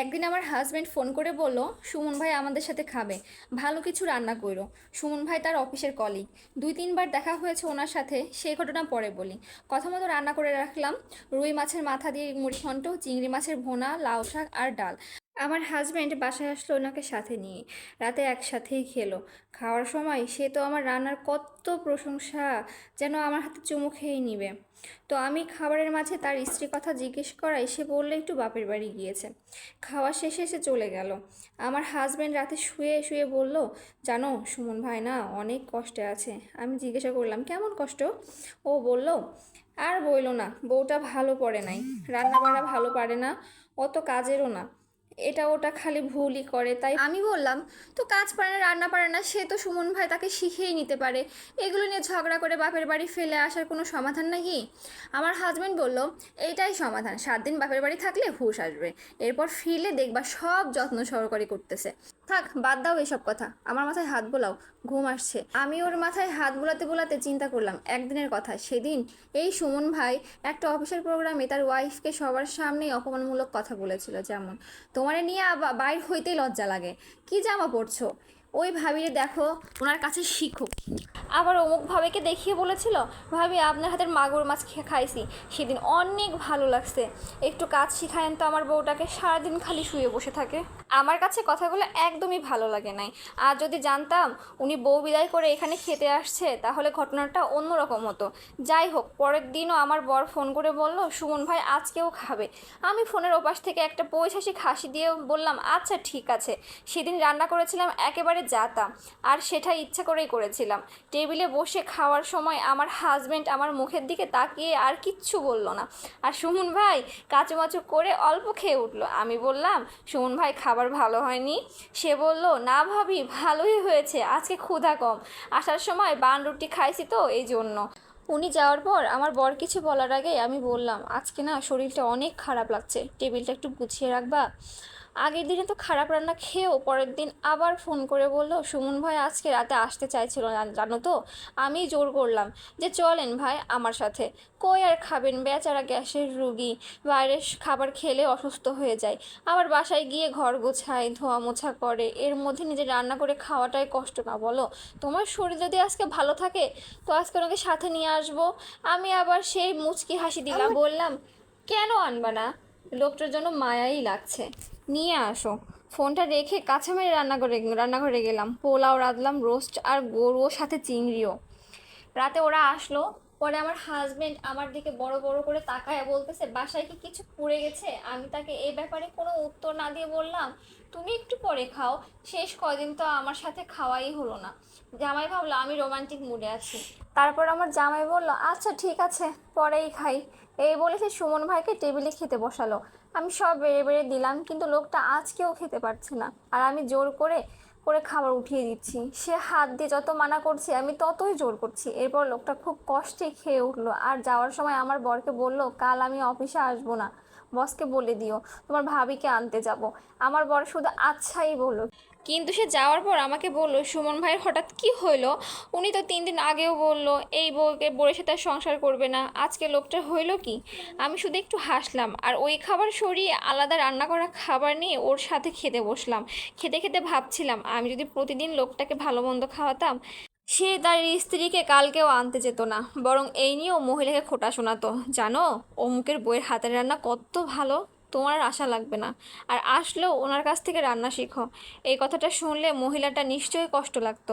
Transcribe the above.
একদিন আমার husband phone করে বলল, সুমন ভাই আমাদের সাথে খাবে, ভালো কিছু রান্না করো। সুমন ভাই তার অফিসের কলিগ, 2-3বার দেখা হয়েছে ওনার সাথে, সেই ঘটনা পরে বলি। কথা মতো রান্না করে রাখলাম, রুই মাছের মাথা দিয়ে মুড়িঘণ্ট, চিংড়ি মাছের ভোনা, লাউ শাক আর ডাল। আমার হাজব্যান্ড বাসায় আসলো ওনাকে সাথে নিয়ে, রাতে একসাথেই খেলো। খাওয়ার সময় সে তো আমার রান্নার কত প্রশংসা, যেন আমার হাতে চুমু খেয়ে নিবে। তো আমি খাবারের মাঝে তার স্ত্রী কথা জিজ্ঞেস করাই সে বললে একটু বাপের বাড়ি গিয়েছে। খাওয়া শেষে সে চলে গেল। আমার হাজব্যান্ড রাতে শুয়ে শুয়ে বলল, জানো সুমন ভাই না অনেক কষ্টে আছে। আমি জিজ্ঞাসা করলাম, কেমন কষ্ট? ও বলল, আর বইলো না, বউটা ভালো পড়ে নাই, রান্না বান্না ভালো পারে না, অত কাজেরও না, এটা ওটা খালি ভুলই করে। তাই আমি বললাম, তো কাজ পারে না রান্না পারে না, সে তো সুমন ভাই তাকে শিখিয়েই নিতে পারে, এগুলো নিয়ে ঝগড়া করে বাপের বাড়ি ফেলে আসার কোনো সমাধান নাকি? আমার হাজব্যান্ড বলল, এইটাই সমাধান, 7 দিন বাপের বাড়ি থাকলে হুঁশ আসবে, এরপর ফিরলে দেখবা সব যত্ন সহকারে করতেছে। থাক, বাদ দাও এসব কথা, আমার মাথায় হাত বোলাও, ঘুম আসছে। আমি ওর মাথায় হাত বোলাতে বোলাতে চিন্তা করলাম একদিনের কথা। সেদিন এই সুমন ভাই একটা অফিসের প্রোগ্রামে তার ওয়াইফকে সবার সামনেই অপমানমূলক কথা বলেছিল, যেমন, তোমারে নিয়ে বাইর হইতেই লজ্জা লাগে, কি জামা পরছো, ওই ভাবিরে দেখো, ওনার কাছে শিখো। আবার অমুক ভাবিকে দেখিয়ে বলেছিল, ভাবি আপনার হাতের মাগুর মাছ খাইছি, সেদিন অনেক ভালো লাগছে, একটু কাজ শিখায়েন তো আমার বউটাকে, সারাদিন খালি শুয়ে বসে থাকে। আমার কাছে কথাগুলো একদমই ভালো লাগে নাই। আর যদি জানতাম উনি বউ বিদায় করে এখানে খেতে আসছে, তাহলে ঘটনাটা অন্যরকম হতো। যাই হোক, পরের দিনও আমার বর ফোন করে বলল, সুমন ভাই আজকেও খাবে। আমি ফোনের ওপাশ থেকে একটা পৈশাসিক হাসি দিয়ে বললাম, আচ্ছা ঠিক আছে। সেদিন রান্না করেছিলাম একেবারে জাতা, আর সেটা ইচ্ছা করেই করেছিলাম। টেবিলে বসে খাওয়ার সময় আমার হাজব্যান্ড আমার মুখের দিকে তাকিয়ে আর কিচ্ছু বলল না, আর সুমন ভাই কাচুমাচু করে অল্প খেয়ে উঠলো। আমি বললাম, সুমন ভাই খাবার ভালো হয়নি? সে বলল, না ভাবি ভালোই হয়েছে, আজকে ক্ষুধা কম, আসার সময় বান রুটি খাইছি তো এই জন্য। উনি যাওয়ার পর আমার বর কিছু বলার আগে আমি বললাম, আজকে না শরীরটা অনেক খারাপ লাগছে, টেবিলটা একটু গুছিয়ে রাখবা। আগের দিনে তো খারাপ রান্না খেয়েও পরের দিন আবার ফোন করে বললো, সুমন ভাই আজকে রাতে আসতে চাইছিল না জানো তো, আমি জোর করলাম যে চলেন ভাই আমার সাথে। কই আর খাবেন, বেচারা গ্যাসের রুগী, বাইরের খাবার খেলে অসুস্থ হয়ে যায়, আবার বাসায় গিয়ে ঘর গোছায়, ধোয়া মোছা করে, এর মধ্যে নিজে রান্না করে খাওয়াটাই কষ্ট না বলো? তোমার শরীর যদি আজকে ভালো থাকে তো আজকে ওনাকে সাথে নিয়ে আসবো। আমি আবার সেই মুচকি হাসি দিলাম, বললাম, কেন আনবা না, লোকটার জন্য মায়াই লাগছে, নিয়ে আসো। ফোনটা রেখে কাছামারি রান্নাঘরে গেলাম, পোলাও রাঁধলাম, রোস্ট আর গরুও, সাথে চিংড়িও। রাতে ওরা আসলো, পরে আমার হাজবেন্ড আমার দিকে বড় বড় করে তাকায় বলতেছে, বাসায় কি কিছু পুড়ে গেছে? আমি তাকে এই ব্যাপারে কোনো উত্তর না দিয়ে বললাম, তুমি একটু পরে খাও, শেষ কয়দিন তো আমার সাথে খাওয়াই হলো না। জামাই ভাবলো আমি রোমান্টিক মুডে আছি। তারপর আমার জামাই বলল, আচ্ছা ঠিক আছে, পরেই খাই। এই বলে সে সুমন ভাইকে টেবিলে খেতে বসালো। আমি সব বেড়ে বেড়ে দিলাম, কিন্তু লোকটা আজকেও খেতে পারছে না, আর আমি জোর করে করে খাবার উঠিয়ে দিচ্ছি। সে হাত দিয়ে যত মানা করছি আমি ততই জোর করছি। এরপর লোকটা খুব কষ্টে খেয়ে উঠলো, আর যাওয়ার সময় আমার বরকে বলল, কাল আমি অফিসে আসবো না, বসকে বলে দিও তোমার ভাবিকে আনতে যাব। আমার বর শুধু আচ্ছাই বলল, কিন্তু সে যাওয়ার পর আমাকে বলল, সুমন ভাইয়ের হঠাৎ কি হইলো? উনি তো 3 দিন আগেও বলল এই বউয়ের সাথে সংসার করবে না, আজকে লোকটা হইলো কি? আমি শুধু একটু হাসলাম, আর ওই খাবার সরিয়ে আলাদা রান্না করা খাবার নিয়ে ওর সাথে খেতে বসলাম। খেতে খেতে ভাবছিলাম, আমি যদি প্রতিদিন লোকটাকে ভালো মন্দ খাওয়াতাম, সে তার স্ত্রীকে কালকেও আনতে যেত না, বরং এই নিয়েও মহিলাকে খোটা শোনাতো, জানো অমুকের বইয়ের হাতের রান্না কত ভালো, তোমার আর আশা লাগবে না, আর আসলেও ওনার কাছ থেকে রান্না শিখো। এই কথাটা শুনলে মহিলাটা নিশ্চয়ই কষ্ট লাগতো।